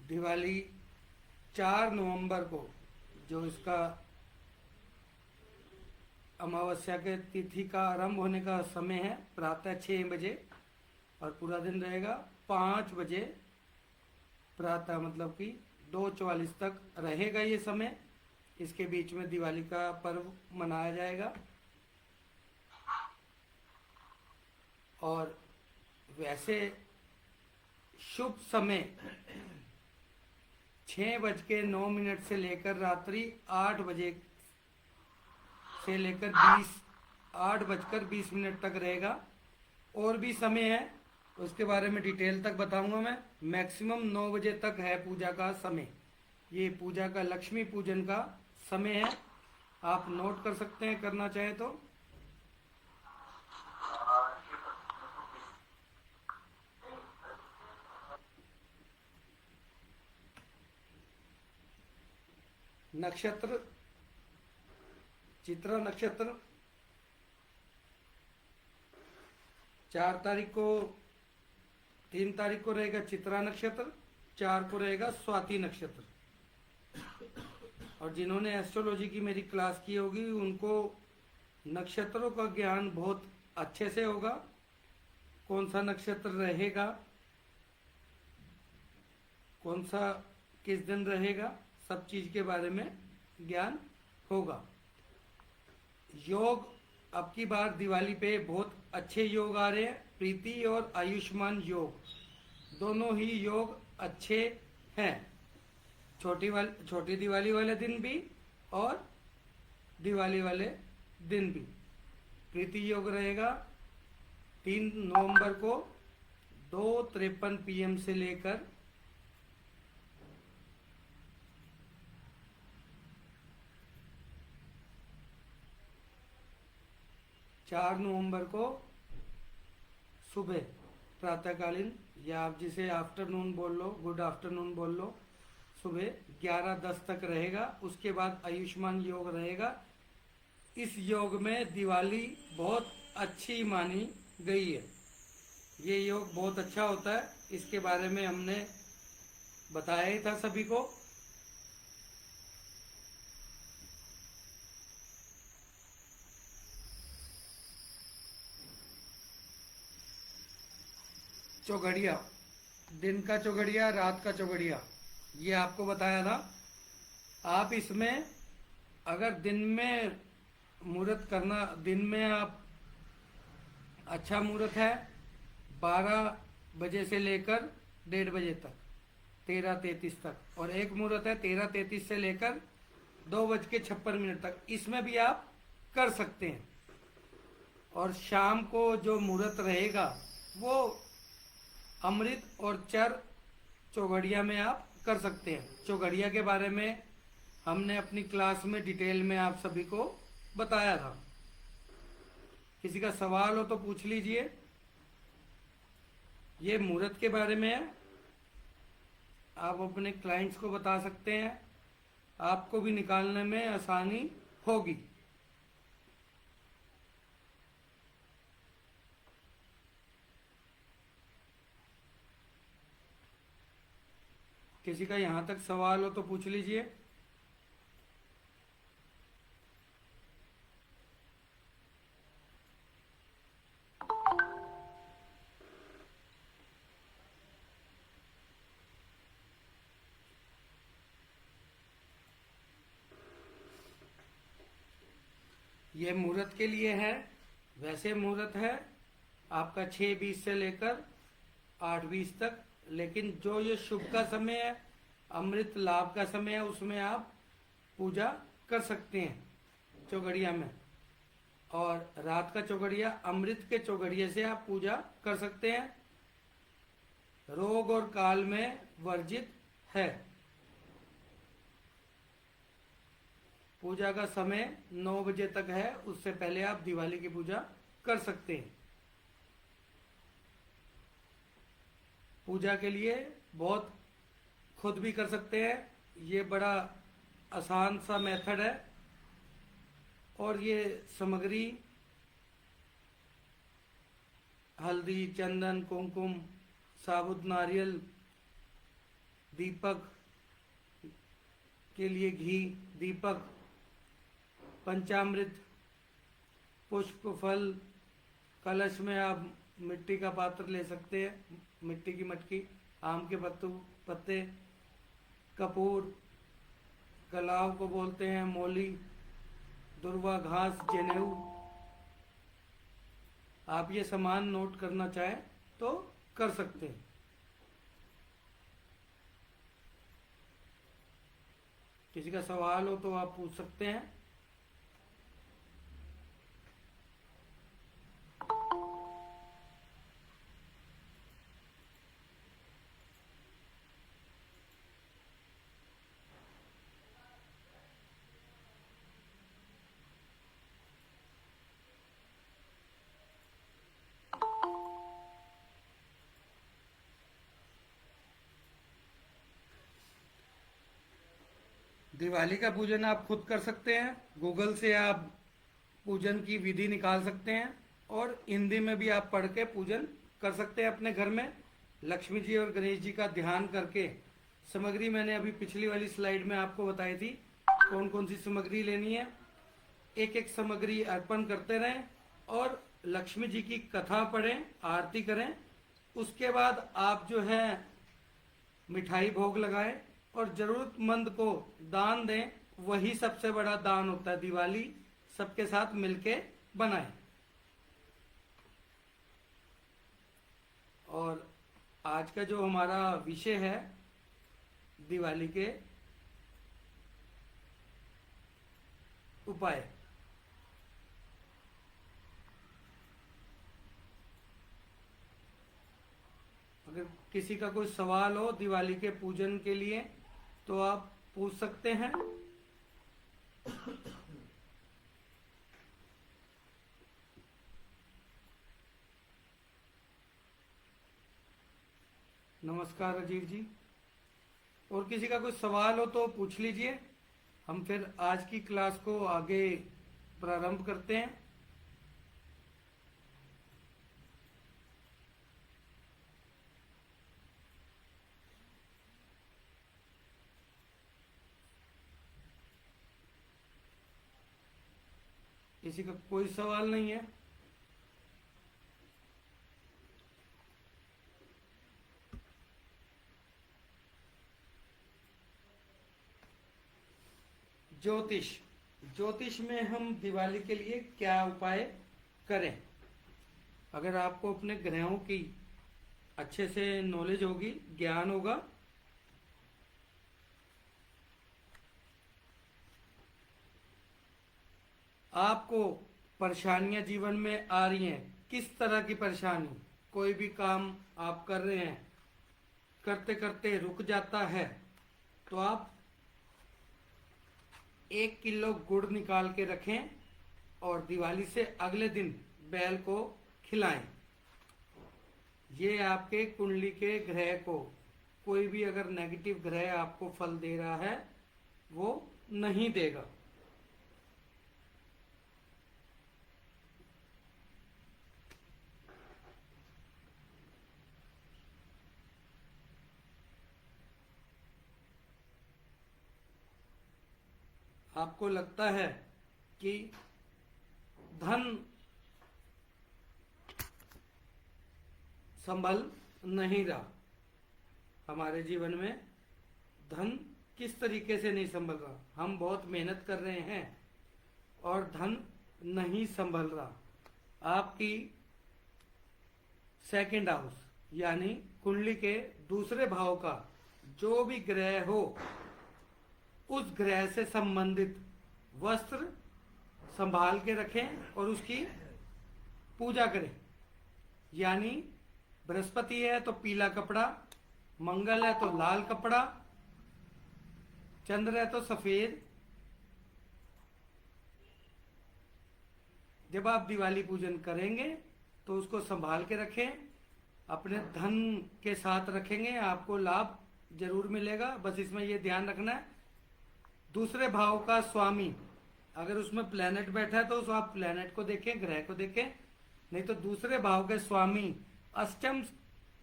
दिवाली 4 नवंबर को जो इसका अमावस्या के तिथि का आरंभ होने का समय है प्रातः 6 बजे, और पूरा दिन रहेगा 5 बजे प्रातः, मतलब कि 2:44 तक रहेगा ये समय। इसके बीच में दिवाली का पर्व मनाया जाएगा। और वैसे शुभ समय 6:09 से लेकर रात्रि 8 बजे से लेकर 8:20 तक रहेगा। और भी समय है, उसके बारे में डिटेल तक बताऊंगा मैं। मैक्सिमम 9 बजे तक है पूजा का समय। ये पूजा का लक्ष्मी पूजन का समय है, आप नोट कर सकते हैं करना चाहे तो। नक्षत्र चित्रा नक्षत्र 4 तारीख को, 3 तारीख को रहेगा चित्रा नक्षत्र, 4 को रहेगा स्वाति नक्षत्र। और जिन्होंने एस्ट्रोलॉजी की मेरी क्लास की होगी उनको नक्षत्रों का ज्ञान बहुत अच्छे से होगा। कौन सा नक्षत्र रहेगा, कौन सा किस दिन रहेगा, सब चीज के बारे में ज्ञान होगा। योग अब की बार दिवाली पे बहुत अच्छे योग आ रहे हैं। प्रीति और आयुष्मान योग, दोनों ही योग अच्छे हैं। छोटी दिवाली वाले दिन भी और दिवाली वाले दिन भी। प्रीति योग रहेगा 3 नवंबर को 2:53 PM से लेकर 4 नवंबर को सुबह प्रातःकालीन, या आप जिसे आफ्टरनून बोल लो, गुड आफ्टरनून बोल लो, सुबह 11:10 तक रहेगा। उसके बाद आयुष्मान योग रहेगा। इस योग में दिवाली बहुत अच्छी मानी गई है। ये योग बहुत अच्छा होता है, इसके बारे में हमने बताया ही था सभी को। चौघड़िया, दिन का चौघड़िया, रात का चौघड़िया, ये आपको बताया था। आप इसमें अगर दिन में मुहूर्त करना, दिन में आप अच्छा मुहूर्त है 12 बजे से लेकर 1:30 बजे तक, 13:33 तक, और एक मुहूर्त है 13:33 से लेकर 2:56 तक, इसमें भी आप कर सकते हैं। और शाम को जो मुहूर्त रहेगा वो अमृत और चर चौघड़िया में आप कर सकते हैं। चौघड़िया के बारे में हमने अपनी क्लास में डिटेल में आप सभी को बताया था। किसी का सवाल हो तो पूछ लीजिए। ये मुहूर्त के बारे में है, आप अपने क्लाइंट्स को बता सकते हैं, आपको भी निकालने में आसानी होगी। किसी का यहाँ तक सवाल हो तो पूछ लीजिए। ये मुहूर्त के लिए है। वैसे मुहूर्त है आपका 6:20 से लेकर 8:20 तक, लेकिन जो ये शुभ का समय है, अमृत लाभ का समय है, उसमें आप पूजा कर सकते हैं चौघड़िया में। और रात का चौघड़िया अमृत के चौघड़िए से आप पूजा कर सकते हैं। रोग और काल में वर्जित है। पूजा का समय 9 बजे तक है, उससे पहले आप दिवाली की पूजा कर सकते हैं। पूजा के लिए बहुत खुद भी कर सकते हैं, ये बड़ा आसान सा मेथड है। और ये सामग्री हल्दी, चंदन, कुमकुम, साबुत नारियल, दीपक के लिए घी, दीपक, पंचामृत, पुष्प, फल, कलश में आप मिट्टी का पात्र ले सकते हैं, मिट्टी की मटकी, आम के पत्ते, कपूर, कलाव को बोलते हैं, मोली, दुर्वा घास, जनेऊ। आप ये सामान नोट करना चाहें तो कर सकते हैं। किसी का सवाल हो तो आप पूछ सकते हैं। दिवाली का पूजन आप खुद कर सकते हैं, गूगल से आप पूजन की विधि निकाल सकते हैं और हिंदी में भी आप पढ़ के पूजन कर सकते हैं अपने घर में। लक्ष्मी जी और गणेश जी का ध्यान करके सामग्री मैंने अभी पिछली वाली स्लाइड में आपको बताई थी कौन कौन सी सामग्री लेनी है। एक एक सामग्री अर्पण करते रहें और लक्ष्मी जी की कथा पढ़ें, आरती करें। उसके बाद आप जो है मिठाई भोग लगाएं और जरूरतमंद को दान दें। वही सबसे बड़ा दान होता है। दिवाली सबके साथ मिलके बनाएं। और आज का जो हमारा विषय है दिवाली के उपाय। अगर किसी का कोई सवाल हो दिवाली के पूजन के लिए तो आप पूछ सकते हैं। नमस्कार राजीव जी। और किसी का कोई सवाल हो तो पूछ लीजिए। हम फिर आज की क्लास को आगे प्रारंभ करते हैं। किसी का कोई सवाल नहीं है? ज्योतिष। ज्योतिष में हम दिवाली के लिए क्या उपाय करें? अगर आपको अपने ग्रहों की अच्छे से नॉलेज होगी, ज्ञान होगा, आपको परेशानियां जीवन में आ रही हैं, किस तरह की परेशानी, कोई भी काम आप कर रहे हैं, करते करते रुक जाता है, तो आप 1 किलो गुड़ निकाल के रखें और दिवाली से अगले दिन बैल को खिलाएं। ये आपके कुंडली के ग्रह को, कोई भी अगर नेगेटिव ग्रह आपको फल दे रहा है वो नहीं देगा। आपको लगता है कि धन संभल नहीं रहा, हमारे जीवन में धन किस तरीके से नहीं संभल रहा, हम बहुत मेहनत कर रहे हैं और धन नहीं संभल रहा। आपकी सेकंड हाउस यानी कुंडली के दूसरे भाव का जो भी ग्रह हो, उस ग्रह से संबंधित वस्त्र संभाल के रखें और उसकी पूजा करें। यानी बृहस्पति है तो पीला कपड़ा, मंगल है तो लाल कपड़ा, चंद्र है तो सफेद। जब आप दिवाली पूजन करेंगे तो उसको संभाल के रखें, अपने धन के साथ रखेंगे, आपको लाभ जरूर मिलेगा। बस इसमें यह ध्यान रखना है, दूसरे भाव का स्वामी अगर उसमें प्लेनेट बैठा है तो उस आप प्लेनेट को देखें, ग्रह को देखें, नहीं तो दूसरे भाव के स्वामी अष्टम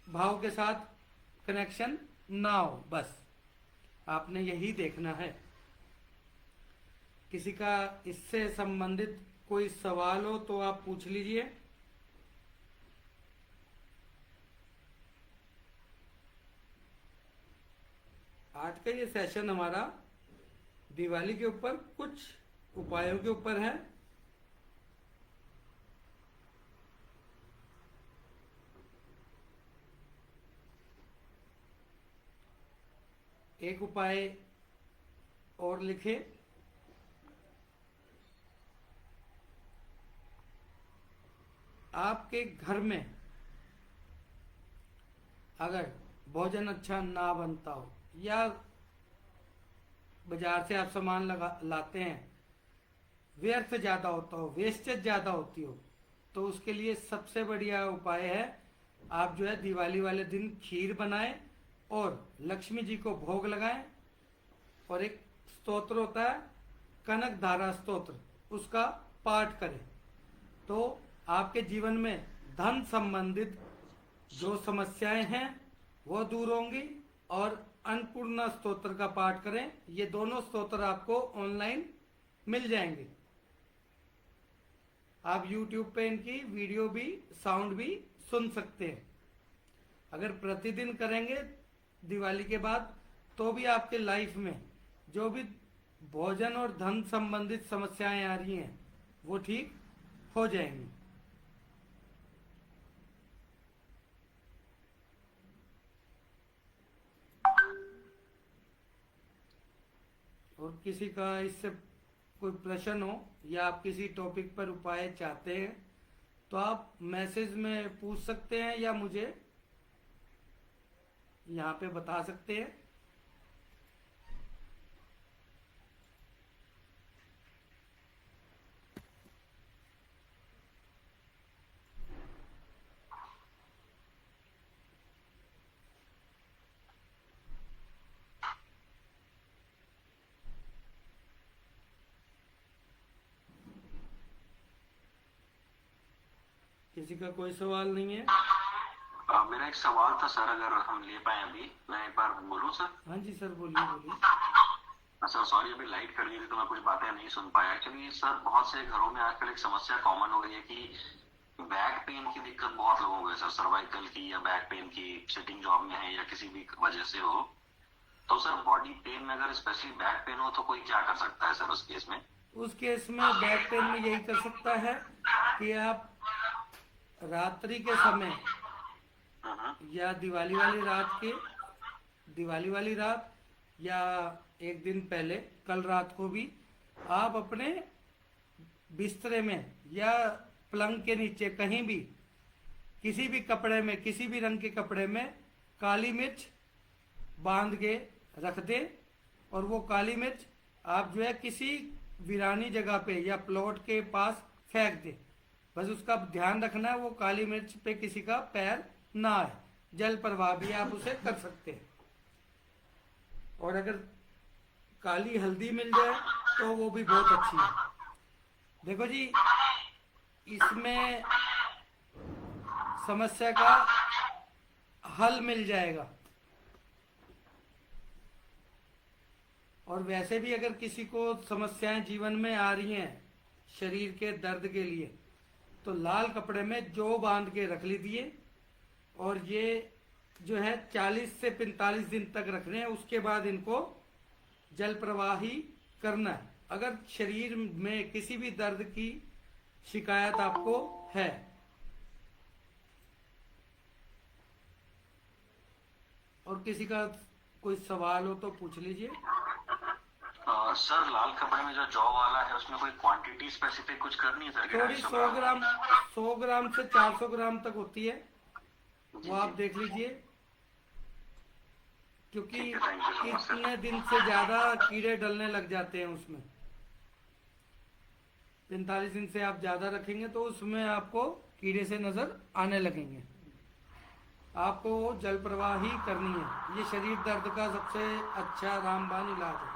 भाव के साथ कनेक्शन ना हो। बस आपने यही देखना है। किसी का इससे संबंधित कोई सवाल हो तो आप पूछ लीजिए। आज का ये सेशन हमारा दिवाली के ऊपर कुछ उपायों के ऊपर है। एक उपाय और लिखे, आपके घर में अगर भोजन अच्छा ना बनता हो या बाजार से आप सामान लाते हैं, व्यर्थ ज्यादा होता हो, वेस्टेज ज्यादा होती हो, तो उसके लिए सबसे बढ़िया उपाय है आप जो है दिवाली वाले दिन खीर बनाएं और लक्ष्मी जी को भोग लगाएं। और एक स्तोत्र होता है कनक धारा स्तोत्र, उसका पाठ करें तो आपके जीवन में धन संबंधित जो समस्याएं हैं वो दूर होंगी। और अन्नपूर्णा स्तोत्र का पाठ करें, ये दोनों स्तोत्र आपको ऑनलाइन मिल जाएंगे। आप YouTube पे इनकी वीडियो भी, साउंड भी सुन सकते हैं। अगर प्रतिदिन करेंगे दिवाली के बाद तो भी आपके लाइफ में जो भी भोजन और धन संबंधित समस्याएं आ रही हैं वो ठीक हो जाएंगी। और किसी का इससे कोई प्रश्न हो या आप किसी टॉपिक पर उपाय चाहते हैं तो आप मैसेज में पूछ सकते हैं या मुझे यहाँ पे बता सकते हैं। किसी का कोई सवाल नहीं है? मेरा एक सवाल था सर, अगर हम ले पाए अभी, मैं एक बार बोलूं सर? हाँ जी सर, बोलिए बोलिए। सर सॉरी, अभी लाइट कर दी थी तो मैं कुछ बातें नहीं सुन पाया। एक्चुअली सर बहुत से घरों में आजकल एक समस्या कॉमन हो गई है कि बैक पेन की दिक्कत बहुत लोगों को है सर, सर्वाइकल की या बैक पेन की, सिटिंग जॉब में है या किसी भी वजह से हो। तो सर बॉडी पेन में अगर स्पेशली बैक पेन हो तो कोई क्या कर सकता है सर उस केस में? उस केस में बैक पेन में यही कर सकता है कि आप रात्रि के समय या दिवाली वाली रात या एक दिन पहले, कल रात को भी आप अपने बिस्तरे में या पलंग के नीचे कहीं भी किसी भी कपड़े में, किसी भी रंग के कपड़े में काली मिर्च बांध के रख दें। और वो काली मिर्च आप जो है किसी वीरानी जगह पे या प्लॉट के पास फेंक दें। बस उसका ध्यान रखना है वो काली मिर्च पे किसी का पैर ना आए। जल प्रवाह भी आप उसे कर सकते हैं। और अगर काली हल्दी मिल जाए तो वो भी बहुत अच्छी है। देखो जी, इसमें समस्या का हल मिल जाएगा। और वैसे भी अगर किसी को समस्याएं जीवन में आ रही हैं शरीर के दर्द के लिए, तो लाल कपड़े में जौ बांध के रख लीजिए। और ये जो है 40 से 45 दिन तक रखने हैं। उसके बाद इनको जल प्रवाही करना है। अगर शरीर में किसी भी दर्द की शिकायत आपको है। और किसी का कोई सवाल हो तो पूछ लीजिए। सर लाल कपड़े में जो जौ वाला है उसमें कोई क्वांटिटी स्पेसिफिक कुछ करनी है सर? थोड़ी 100 ग्राम से 400 ग्राम तक होती है, वो आप देख लीजिए। क्योंकि इतने दिन से ज्यादा कीड़े डलने लग जाते हैं उसमें। 45 दिन से आप ज्यादा रखेंगे तो उसमें आपको कीड़े से नजर आने लगेंगे। आपको जल प्रवाह ही करनी है। ये शरीर दर्द का सबसे अच्छा रामबाण इलाज है।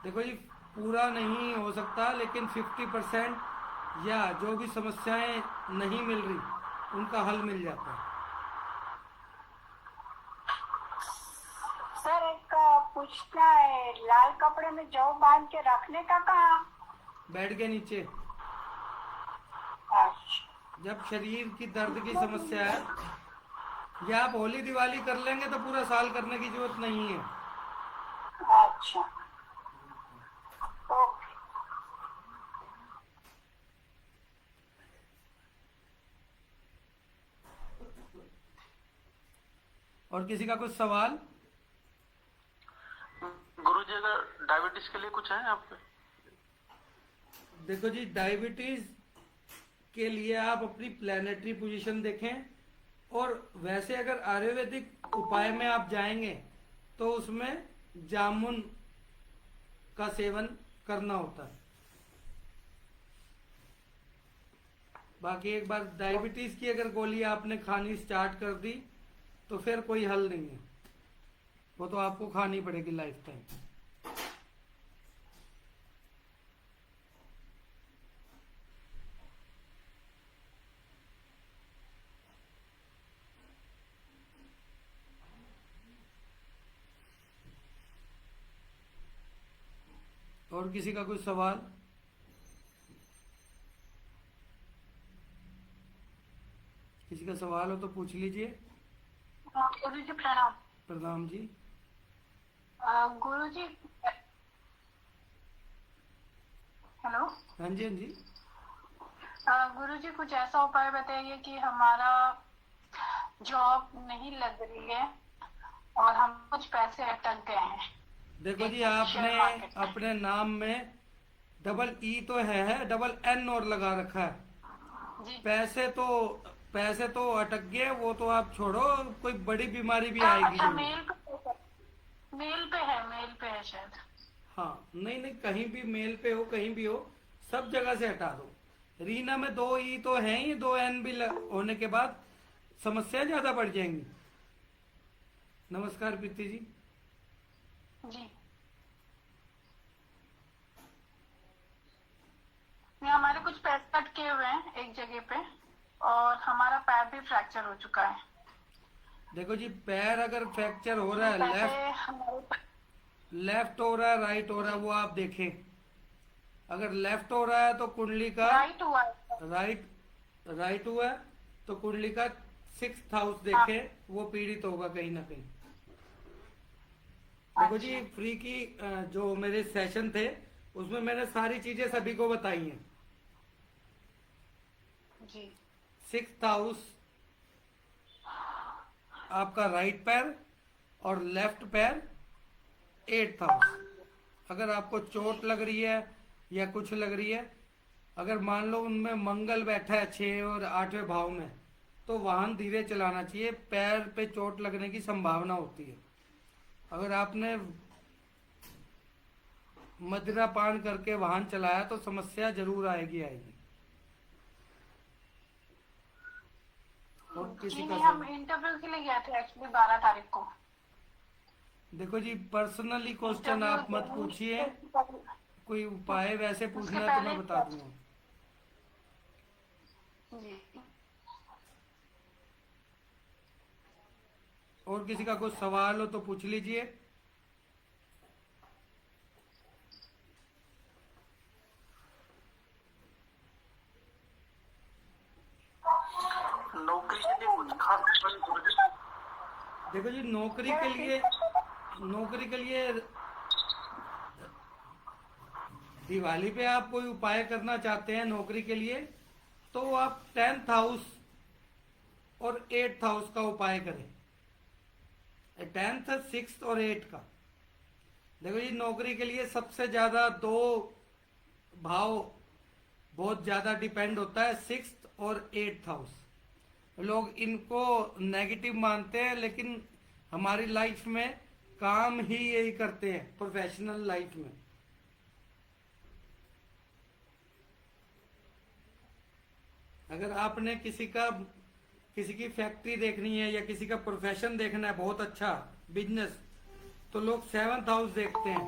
देखो जी, पूरा नहीं हो सकता लेकिन 50% या जो भी समस्याएं नहीं मिल रही उनका हल मिल जाता है। सर एक पूछना है, लाल कपड़े में जौ बांध के रखने का कहाँ? बेड के नीचे। अच्छा। जब शरीर की दर्द की समस्या है, या आप होली दिवाली कर लेंगे तो पूरा साल करने की जरूरत नहीं है। अच्छा, ओके। और किसी का कुछ सवाल? गुरुजी अगर डायबिटीज के लिए कुछ है आपके? देखो जी, डायबिटीज के लिए आप अपनी प्लानिटरी पोजीशन देखें, और वैसे अगर आयुर्वेदिक उपाय में आप जाएंगे तो उसमें जामुन का सेवन करना होता है। बाकी एक बार डायबिटीज की अगर गोली आपने खानी स्टार्ट कर दी तो फिर कोई हल नहीं है, वो तो आपको खानी पड़ेगी लाइफ टाइम। और किसी का कुछ सवाल? किसी का सवाल हो तो पूछ लीजिए। गुरु जी प्रणाम। प्रणाम जी। गुरु जी, हेलो। हाँ जी, हाँ जी। गुरु जी कुछ ऐसा उपाय बताइए कि हमारा जॉब नहीं लग रही है और हम कुछ पैसे अटक गए हैं। देखो जी, शेयर आपने मार्केट में। अपने नाम में डबल ई तो है, डबल एन और लगा रखा है। जी। पैसे तो अटक गए, वो तो आप छोड़ो, कोई बड़ी बीमारी भी आएगी अच्छा, जरूर। मेल पे है शायद। हाँ, नहीं नहीं, कहीं भी मेल पे हो, कहीं भी हो, सब जगह से हटा दो। रीना में दो ई तो है ही, दो एन भी होने के बाद समस्या ज्यादा बढ़ जाएंगी। नमस्कार प्रीति जी। जी। हमारे कुछ पैसे अटके हुए हैं एक जगह पे, और हमारा पैर भी फ्रैक्चर हो चुका है। देखो जी, पैर अगर फ्रैक्चर हो रहा है, लेफ्ट हो रहा है, राइट हो रहा है, वो आप देखें। अगर लेफ्ट हो रहा है तो कुंडली का राइट हुआ है। राइट हुआ है तो कुंडली का 6th हाउस हाँ। देखे, वो पीड़ित होगा कहीं ना कहीं। देखो जी, अच्छा। फ्री की जो मेरे सेशन थे उसमें मैंने सारी चीजें सभी को बताई हैं। जी। 6th हाउस आपका राइट पैर, और लेफ्ट पैर 8th हाउस। अगर आपको चोट लग रही है या कुछ लग रही है, अगर मान लो उनमें मंगल बैठा है 6 और 8वें भाव में, तो वाहन धीरे चलाना चाहिए, पैर पे चोट लगने की संभावना होती है। अगर आपने मदिरा पान करके वाहन चलाया तो समस्या जरूर आएगी। और किसी जी का नहीं, हम इंटरव्यू के लिए गए थे एक्चुअली 12 तारीख को। देखो जी, पर्सनली क्वेश्चन आप मत पूछिए, कोई उपाय वैसे पूछना है तो मैं बता दूंगा। जी। और किसी का कुछ सवाल हो तो पूछ लीजिए। नौकरी के लिए कुछ खास उपाय गुरुजी? देखो जी, नौकरी के लिए दिवाली पे आप कोई उपाय करना चाहते हैं नौकरी के लिए, तो आप 10th हाउस और 8th हाउस का उपाय करें। 10th, 6th और 8 का। देखो जी, नौकरी के लिए सबसे ज्यादा दो भाव बहुत ज्यादा डिपेंड होता है, 6th और 8th हाउस। लोग इनको नेगेटिव मानते हैं, लेकिन हमारी लाइफ में काम ही यही करते हैं, प्रोफेशनल लाइफ में। अगर आपने किसी की फैक्ट्री देखनी है या किसी का प्रोफेशन देखना है बहुत अच्छा बिजनेस, तो लोग 7th हाउस देखते हैं।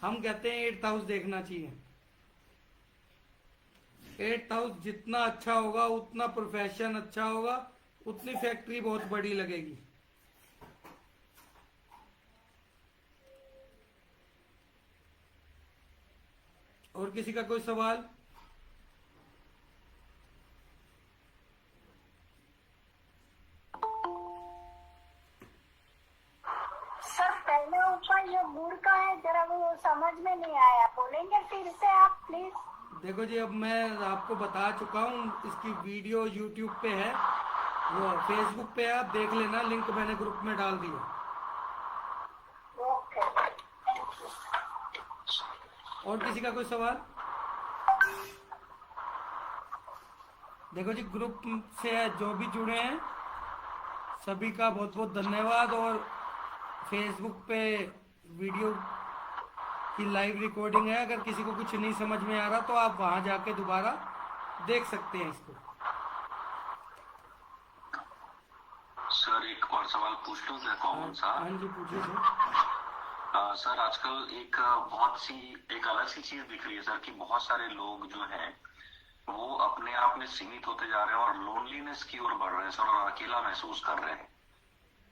हम कहते हैं 8th हाउस देखना चाहिए। 8th हाउस जितना अच्छा होगा उतना प्रोफेशन अच्छा होगा, उतनी फैक्ट्री बहुत बड़ी लगेगी। और किसी का कोई सवाल? सर पहला उपाय जो गुड़ का है जरा वो समझ में नहीं आया, बोलेंगे फिर से आप प्लीज? देखो जी, अब मैं आपको बता चुका हूँ, इसकी वीडियो यूट्यूब पे है, वो फेसबुक पे है, आप देख लेना, लिंक मैंने ग्रुप में डाल दिया। Okay, thank you. और किसी का कोई सवाल? देखो जी, ग्रुप से जो भी जुड़े हैं सभी का बहुत बहुत धन्यवाद। और फेसबुक पे वीडियो की लाइव रिकॉर्डिंग है, अगर किसी को कुछ नहीं समझ में आ रहा तो आप वहां जाके दोबारा देख सकते हैं इसको। सर एक और सवाल पूछ लूं क्या, कॉमन सा? हाँ जी, पूछिए सर। सर आजकल एक अलग सी चीज दिख रही है सर, कि बहुत सारे लोग जो हैं वो अपने आप में सीमित होते जा रहे हैं और लोनलीनेस की ओर बढ़ रहे हैं सर, और अकेला महसूस कर रहे हैं।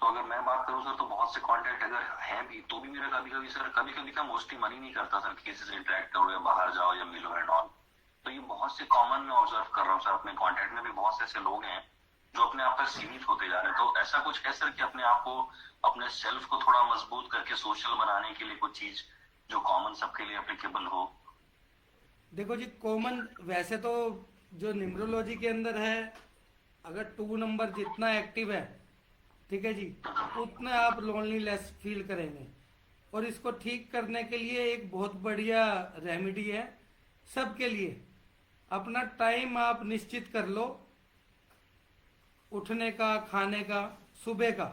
तो अगर मैं बात करूं सर, तो बहुत से कांटेक्ट अगर है भी तो भी मेरा कभी कभी सर, कभी कभी का मोस्टली मन ही नहीं करता सर कि किसी से इंटरेक्ट करो या बाहर जाओ या मिलो एंड ऑल। तो ये बहुत से कॉमन में ऑब्जर्व कर रहा हूँ सर, अपने कॉन्टेक्ट में भी बहुत से ऐसे लोग हैं जो अपने आप तक सीमित होते जा रहे हैं। तो ऐसा कुछ है सर कि अपने आप को, अपने सेल्फ को थोड़ा मजबूत करके सोशल बनाने के लिए कुछ चीज जो कॉमन सबके लिए एप्लीकेबल हो? देखो जी, कॉमन वैसे तो जो न्यूमरोलॉजी के अंदर है, अगर 2 नंबर जितना एक्टिव है, ठीक है जी, उतना आप लोनलीनेस फील करेंगे। और इसको ठीक करने के लिए एक बहुत बढ़िया रेमेडी है सबके लिए। अपना टाइम आप निश्चित कर लो, उठने का, खाने का, सुबह का।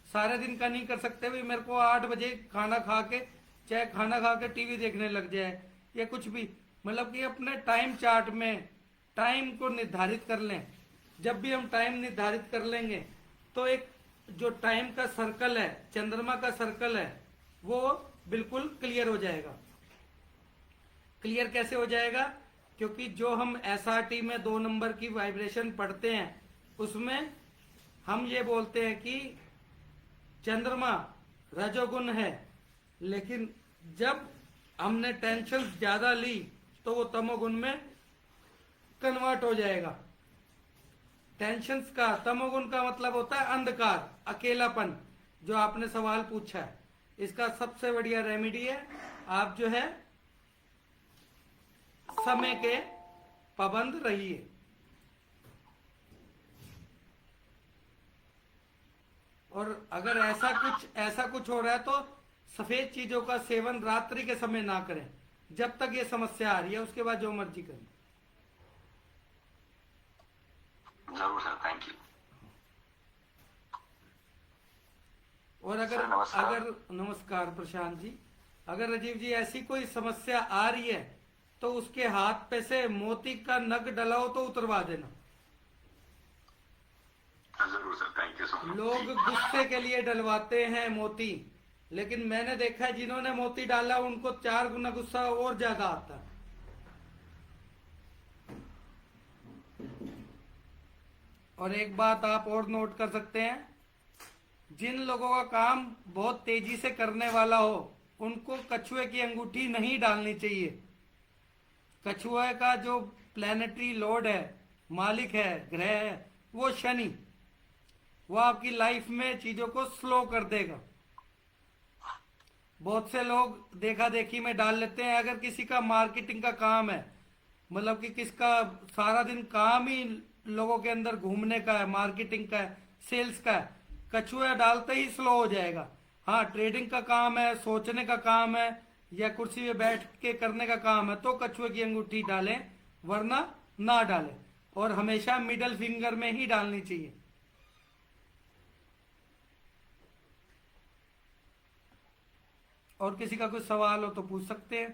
सारे दिन का नहीं कर सकते भाई मेरे को 8 बजे खाना खा के, चाहे खाना खा के टीवी देखने लग जाए या कुछ भी, मतलब कि अपने टाइम चार्ट में टाइम को निर्धारित कर लें। जब भी हम टाइम निर्धारित कर लेंगे तो एक जो टाइम का सर्कल है, चंद्रमा का सर्कल है, वो बिल्कुल क्लियर हो जाएगा। क्लियर कैसे हो जाएगा? क्योंकि जो हम एसआरटी में 2 नंबर की वाइब्रेशन पढ़ते हैं उसमें हम ये बोलते हैं कि चंद्रमा रजोगुण है, लेकिन जब हमने टेंशन ज्यादा ली तो वो तमोगुण में कन्वर्ट हो जाएगा। टेंशन का, तमोगुण का मतलब होता है अंधकार, अकेलापन, जो आपने सवाल पूछा है। इसका सबसे बढ़िया रेमेडी है, आप जो है समय के पाबंद रहिए। और अगर ऐसा कुछ हो रहा है तो सफेद चीजों का सेवन रात्रि के समय ना करें, जब तक ये समस्या आ रही है। उसके बाद जो मर्जी करें। जरूर सर, थैंक यू। और सर, नमस्कार। नमस्कार प्रशांत जी, अगर राजीव जी ऐसी कोई समस्या आ रही है तो उसके हाथ पे से मोती का नग डला हो तो उतरवा देना। जरूर sir, thank you so much. लोग गुस्से के लिए डलवाते हैं मोती, लेकिन मैंने देखा है जिन्होंने मोती डाला उनको 4 गुना गुस्सा और ज्यादा आता है। और एक बात आप और नोट कर सकते हैं, जिन लोगों का काम बहुत तेजी से करने वाला हो उनको कछुए की अंगूठी नहीं डालनी चाहिए। कछुए का जो प्लैनेटरी लॉर्ड है, मालिक है, ग्रह है, वो शनि, वो आपकी लाइफ में चीजों को स्लो कर देगा। बहुत से लोग देखा देखी में डाल लेते हैं। अगर किसी का मार्केटिंग का काम है, मतलब कि किसका सारा दिन काम ही लोगों के अंदर घूमने का है, मार्केटिंग का है, सेल्स का है, कछुआ डालते ही स्लो हो जाएगा। हाँ, ट्रेडिंग का काम है, सोचने का काम है, या कुर्सी पे बैठ के करने का काम है तो कछुए की अंगूठी डालें, वरना ना डालें। और हमेशा मिडल फिंगर में ही डालनी चाहिए। और किसी का कोई सवाल हो तो पूछ सकते हैं।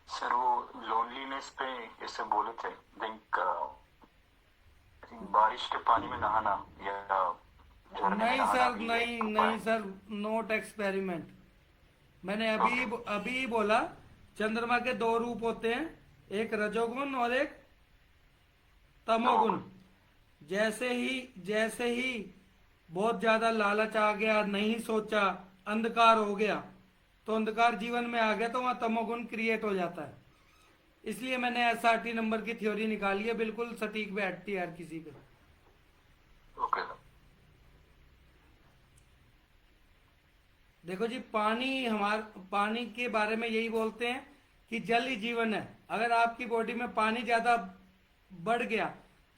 सर वो लोनलीनेस पे जैसे बोले थे, थिंक बारिश के पानी में नहाना या झरने में नहीं नहाना सर, भी नहीं एक नहीं उपाय। Sir, note experiment. मैंने अभी बोला चंद्रमा के 2 रूप होते हैं, एक रजोगुण और एक तमोगुण। जैसे ही बहुत ज्यादा लालच आ गया, नहीं सोचा, अंधकार हो गया, तो अंधकार जीवन में आ गया तो वहां तमोगुण क्रिएट हो जाता है। इसलिए मैंने SRT नंबर की थ्योरी निकाली है, बिल्कुल सटीक बैठती है हर किसी पे। Okay sir. देखो जी, पानी के बारे में यही बोलते हैं कि जल ही जीवन है। अगर आपकी बॉडी में पानी ज्यादा बढ़ गया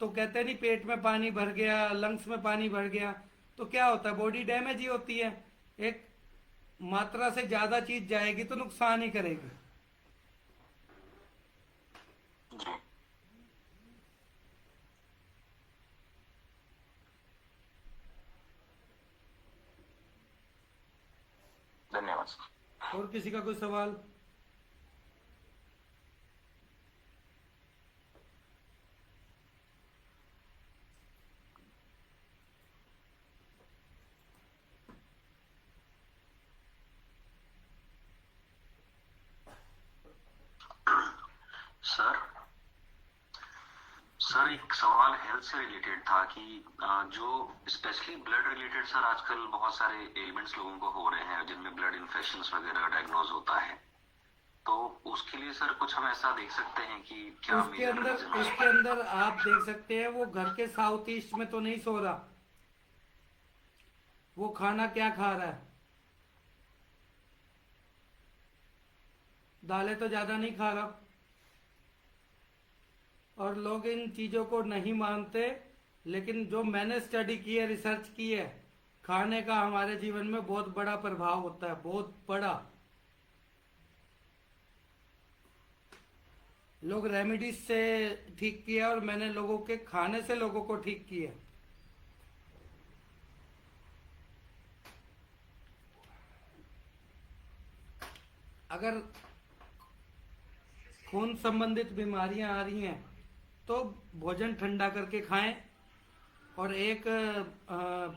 तो कहते हैं नहीं, पेट में पानी भर गया, लंग्स में पानी भर गया, तो क्या होता है, बॉडी डैमेज ही होती है। एक मात्रा से ज्यादा चीज जाएगी तो नुकसान ही करेगी। जी। धन्यवाद सर। और किसी का कोई सवाल? सर सर एक सवाल हेल्थ से रिलेटेड था कि जो स्पेशली ब्लड रिलेटेड सर आजकल बहुत सारे एलिमेंट्स लोगों को हो रहे हैं जिनमें ब्लड इन्फेक्शंस वगैरह डायग्नोज होता है, तो उसके लिए सर कुछ हम ऐसा देख सकते हैं कि क्या उसके अंदर आप देख सकते हैं, वो घर के साउथ ईस्ट में तो नहीं सो रहा, वो खाना क्या खा रहा है, दालें तो ज्यादा नहीं खा रहा। और लोग इन चीजों को नहीं मानते, लेकिन जो मैंने स्टडी की है, रिसर्च की है, खाने का हमारे जीवन में बहुत बड़ा प्रभाव होता है, बहुत बड़ा। लोग रेमेडीज से ठीक किया और मैंने लोगों के खाने से लोगों को ठीक किया। अगर खून संबंधित बीमारियां आ रही हैं तो भोजन ठंडा करके खाएं। और एक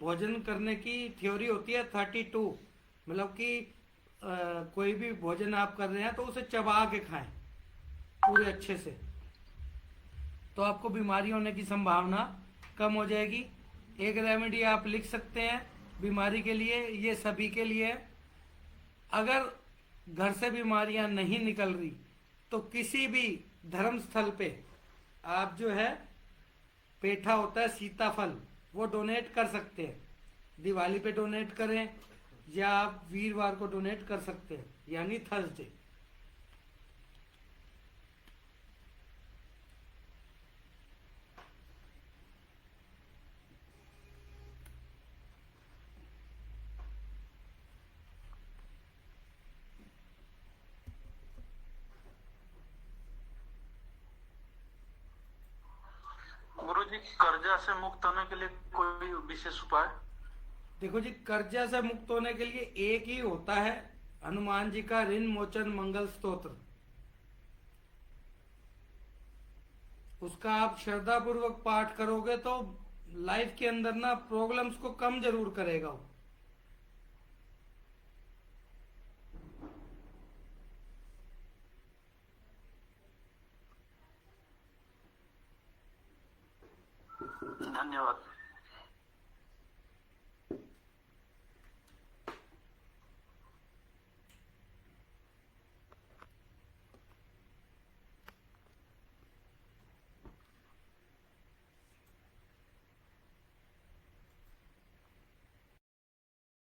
भोजन करने की थ्योरी होती है 32, मतलब कि कोई भी भोजन आप कर रहे हैं तो उसे चबा के खाएं पूरे अच्छे से, तो आपको बीमारी होने की संभावना कम हो जाएगी। एक रेमेडी आप लिख सकते हैं बीमारी के लिए, ये सभी के लिए। अगर घर से बीमारियां नहीं निकल रही तो किसी भी धर्म स्थल पे आप जो है, पेठा होता है सीताफल, वो डोनेट कर सकते हैं। दिवाली पे डोनेट करें या आप वीरवार को डोनेट कर सकते हैं, यानी थर्सडे। गुरुजी, कर्जा से मुक्त होने के लिए कोई विशेष उपाय? देखो जी, कर्जा से मुक्त होने के लिए एक ही होता है, हनुमान जी का ऋण मोचन मंगल स्तोत्र। उसका आप श्रद्धा पूर्वक पाठ करोगे तो लाइफ के अंदर ना प्रॉब्लम्स को कम जरूर करेगा वो। धन्यवाद।